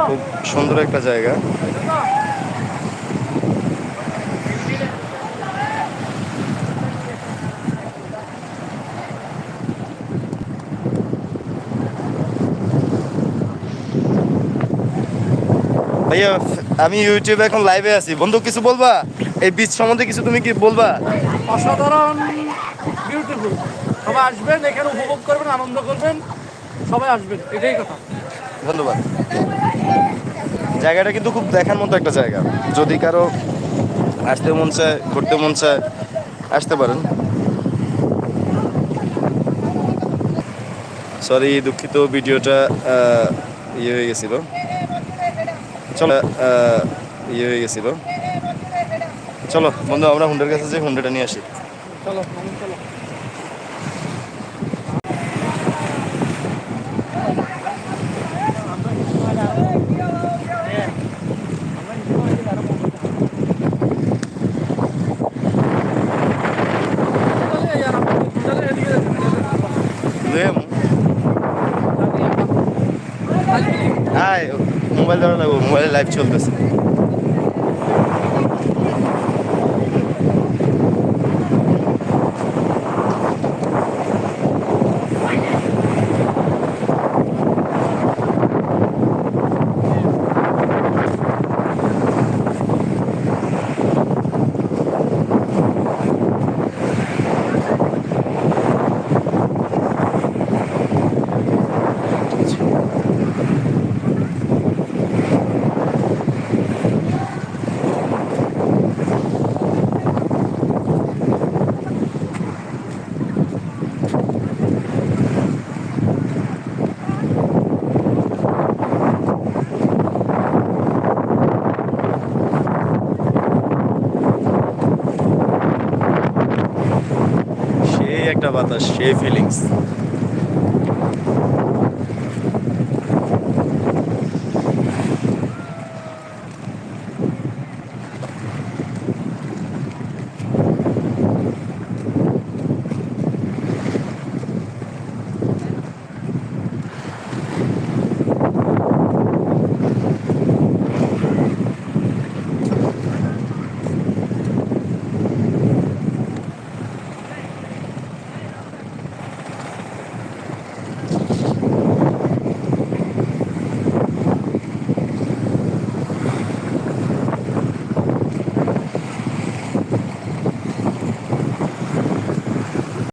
খুব সুন্দর একটা জায়গা। ভাইয়া আমি ইউটিউবে এখন লাইভে আছি, বন্ধু কিছু বলবা এই বীচ সম্বন্ধে, কিছু তুমি কি বলবা? অসাধারণ, বিউটিফুল। সবাই আসবেন, এখানে উপভোগ করবেন, আনন্দ করবেন, সবাই আসবেন, এটাই কথা। ধন্যবাদ। জায়গাটা কিন্তু খুব দেখার মতো একটা জায়গা, যদি কারো আসতে মন চায়, ঘুরতে মন চায়, আসতে পারেন। সরি, দুঃখিত, ভিডিওটা ইয়ে হয়ে গেছিল। চলো ইয়ে হয়ে গেছিল। চলো বন্ধু, আমরা হুন্ডার কাছে যাই, হুন্ডাটা নিয়ে আসি। চলো চলো। আয়, মোবাইল ধরা লাগবো, মোবাইলে লাইভ চলতেছে। সেই একটা বাতাস, সেই ফিলিংস।